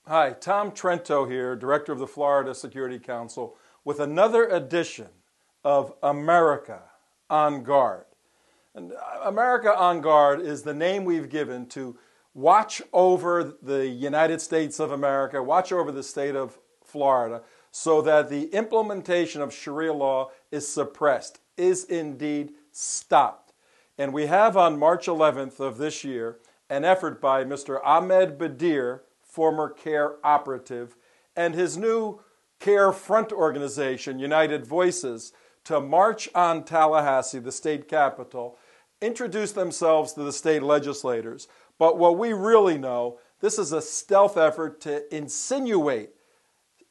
Hi, Tom Trento here, Director of the Florida Security Council, with another edition of America on Guard. And America on Guard is the name we've given to watch over the United States of America, watch over the state of Florida, so that the implementation of Sharia law is suppressed, is indeed stopped. And we have on March 11th of this year an effort by Mr. Ahmed Badir, former CARE operative, and his new CARE front organization, United Voices, to march on Tallahassee, the state capital, introduce themselves to the state legislators. But what we really know, this is a stealth effort to insinuate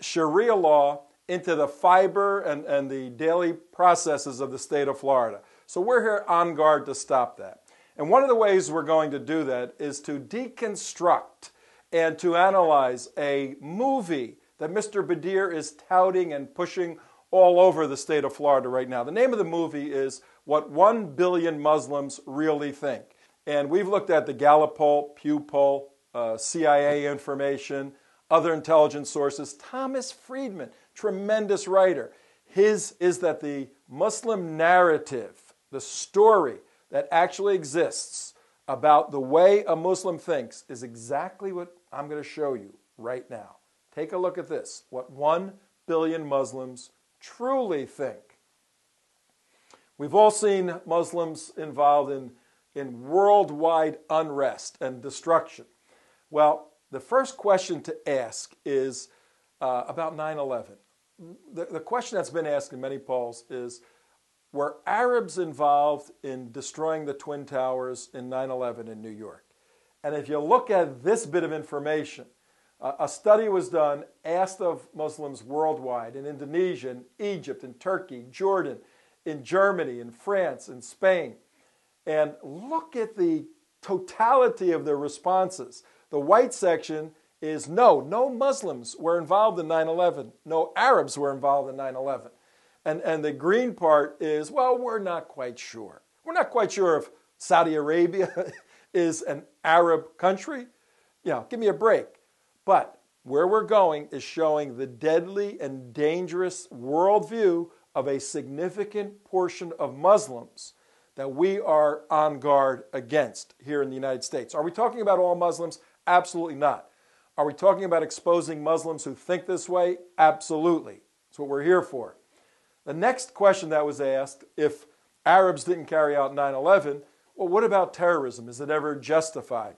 Sharia law into the fiber and the daily processes of the state of Florida. So we're here on guard to stop that. And one of the ways we're going to do that is to deconstruct and to analyze a movie that Mr. Badir is touting and pushing all over the state of Florida right now. The name of the movie is What 1 Billion Muslims Really Think. And we've looked at the Gallup poll, Pew poll, CIA information, other intelligence sources. Thomas Friedman, tremendous writer. His is that the Muslim narrative, the story that actually exists about the way a Muslim thinks, is exactly what I'm going to show you right now. Take a look at this, what 1 billion Muslims truly think. We've all seen Muslims involved in worldwide unrest and destruction. Well, the first question to ask is about 9/11. The question that's been asked in many polls is, were Arabs involved in destroying the Twin Towers in 9/11 in New York? And if you look at this bit of information, a study was done, asked of Muslims worldwide, in Indonesia, in Egypt, in Turkey, Jordan, in Germany, in France, in Spain. And look at the totality of their responses. The white section is no Muslims were involved in 9/11. No Arabs were involved in 9/11. And the green part is, well, we're not quite sure. We're not quite sure if Saudi Arabia is an Arab country. Give me a break. But where we're going is showing the deadly and dangerous worldview of a significant portion of Muslims that we are on guard against here in the United States. Are we talking about all Muslims? Absolutely not. Are we talking about exposing Muslims who think this way? Absolutely. That's what we're here for. The next question that was asked, if Arabs didn't carry out 9/11, well, what about terrorism? Is it ever justified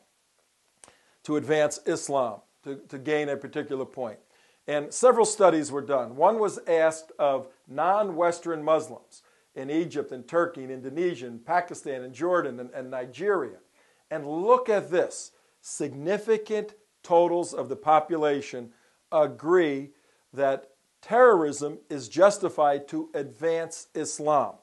to advance Islam, to gain a particular point? And several studies were done. One was asked of non-Western Muslims in Egypt and Turkey and Indonesia and Pakistan and Jordan and Nigeria. And look at this. Significant totals of the population agree that terrorism is justified to advance Islam.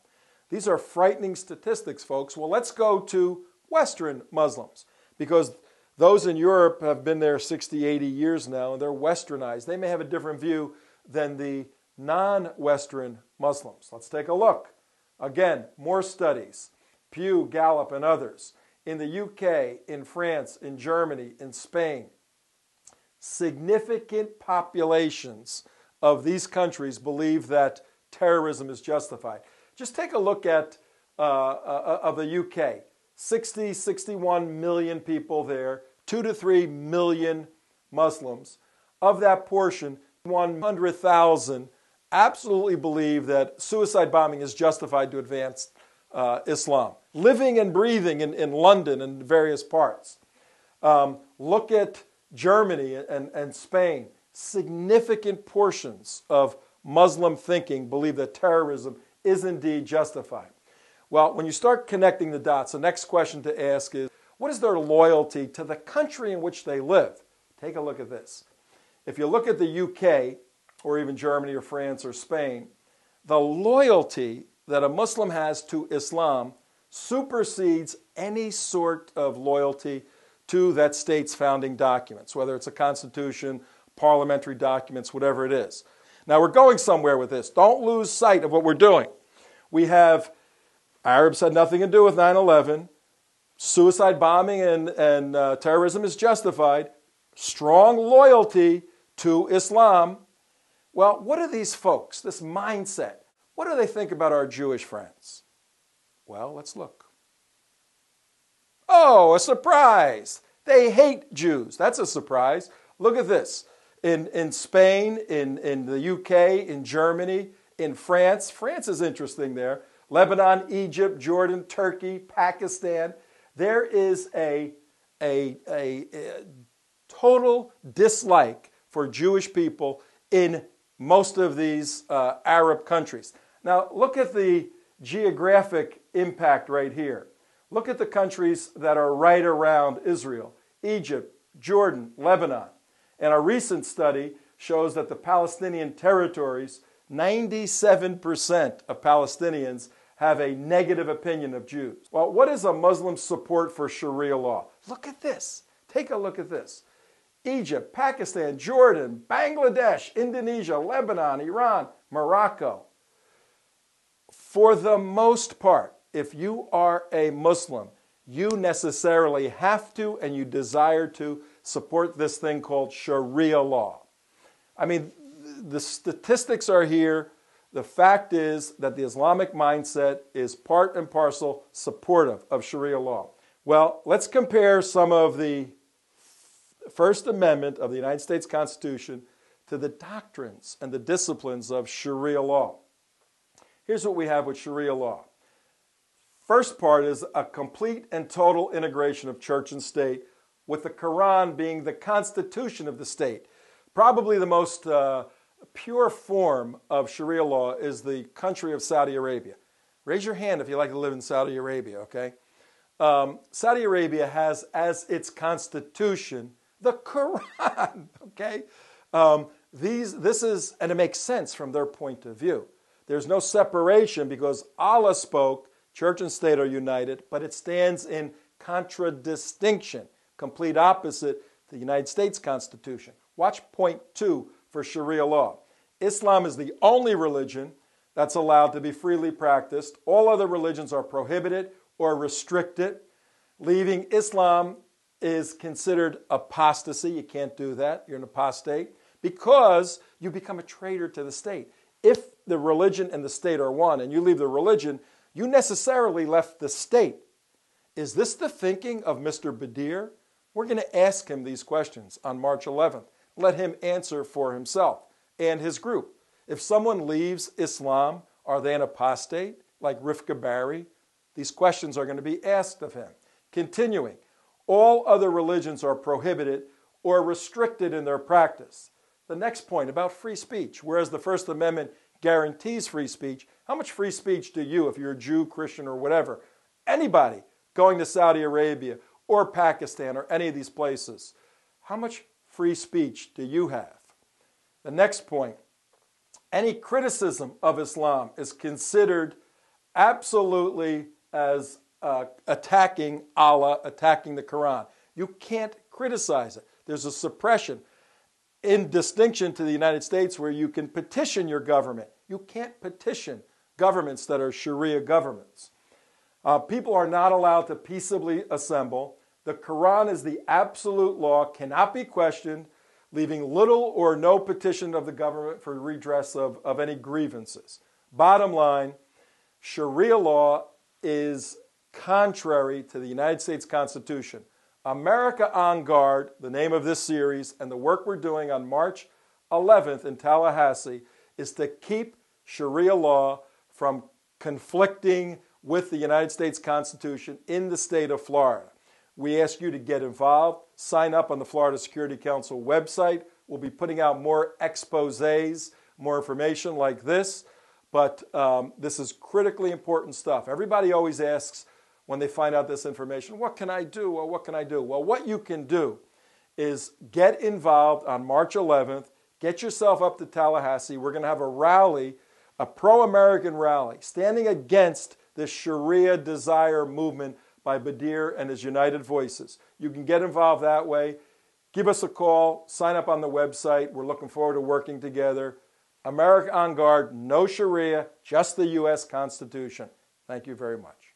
These are frightening statistics, folks. Well, let's go to Western Muslims, because those in Europe have been there 60, 80 years now, and they're westernized. They may have a different view than the non-Western Muslims. Let's take a look. Again, more studies, Pew, Gallup, and others. In the UK, in France, in Germany, in Spain, significant populations of these countries believe that terrorism is justified. Just take a look at of the UK. 60, 61 million people there, 2 to 3 million Muslims. Of that portion, 100,000 absolutely believe that suicide bombing is justified to advance Islam. Living and breathing in London and various parts. Look at Germany and Spain. Significant portions of Muslim thinking believe that terrorism is indeed justified. Well, when you start connecting the dots, the next question to ask is, what is their loyalty to the country in which they live? Take a look at this. If you look at the UK, or even Germany or France or Spain, the loyalty that a Muslim has to Islam supersedes any sort of loyalty to that state's founding documents, whether it's a constitution, parliamentary documents, whatever it is. Now, we're going somewhere with this. Don't lose sight of what we're doing. We have Arabs had nothing to do with 9/11. Suicide bombing and terrorism is justified. strong loyalty to Islam. Well, what are these folks, this mindset, what do they think about our Jewish friends? Well, let's look. Oh, a surprise! They hate Jews. That's a surprise. Look at this. In Spain, in the UK, in Germany, in France. France is interesting there. Lebanon, Egypt, Jordan, Turkey, Pakistan. There is a total dislike for Jewish people in most of these Arab countries. Now, look at the geographic impact right here. Look at the countries that are right around Israel: Egypt, Jordan, Lebanon. And a recent study shows that the Palestinian territories, 97% of Palestinians have a negative opinion of Jews. Well, what is a Muslim support for Sharia law? Look at this. Take a look at this. Egypt, Pakistan, Jordan, Bangladesh, Indonesia, Lebanon, Iran, Morocco. For the most part, if you are a Muslim, you necessarily have to and you desire to support this thing called Sharia law. I mean, the statistics are here. The fact is that the Islamic mindset is part and parcel supportive of Sharia law. Well, let's compare some of the First Amendment of the United States Constitution to the doctrines and the disciplines of Sharia law. Here's what we have with Sharia law. First part is a complete and total integration of church and state, with the Quran being the constitution of the state. Probably the most pure form of Sharia law is the country of Saudi Arabia. Raise your hand if you like to live in Saudi Arabia, okay? Saudi Arabia has as its constitution the Quran, okay? And it makes sense from their point of view. There's no separation because Allah spoke, church and state are united, but it stands in contradistinction, complete opposite to the United States Constitution. Watch point 2 for Sharia law. Islam is the only religion that's allowed to be freely practiced. All other religions are prohibited or restricted. Leaving Islam is considered apostasy. You can't do that. You're an apostate because you become a traitor to the state. If the religion and the state are one and you leave the religion, you necessarily left the state. Is this the thinking of Mr. Badir? We're going to ask him these questions on March 11th. Let him answer for himself and his group. If someone leaves Islam, are they an apostate like Rifka Bari? These questions are going to be asked of him. Continuing, all other religions are prohibited or restricted in their practice. The next point about free speech, whereas the First Amendment guarantees free speech, how much free speech do you, if you're a Jew, Christian, or whatever, anybody going to Saudi Arabia or Pakistan or any of these places, how much free speech do you have? The next point, any criticism of Islam is considered absolutely as attacking Allah, attacking the Quran. You can't criticize it. There's a suppression. In distinction to the United States, where you can petition your government, you can't petition governments that are Sharia governments. People are not allowed to peaceably assemble. The Quran is the absolute law, cannot be questioned, leaving little or no petition of the government for redress of any grievances. Bottom line, Sharia law is contrary to the United States Constitution. America on Guard, the name of this series, and the work we're doing on March 11th in Tallahassee is to keep Sharia law from conflicting with the United States Constitution in the state of Florida. We ask you to get involved. Sign up on the Florida Security Council website. We'll be putting out more exposés, more information like this. But this is critically important stuff. Everybody always asks when they find out this information, what can I do? Well, what can I do? Well, what you can do is get involved on March 11th. Get yourself up to Tallahassee. We're going to have a rally, a pro-American rally, standing against the Sharia desire movement by Badir and his United Voices. You can get involved that way. Give us a call. Sign up on the website. We're looking forward to working together. America on Guard, no Sharia, just the U.S. Constitution. Thank you very much.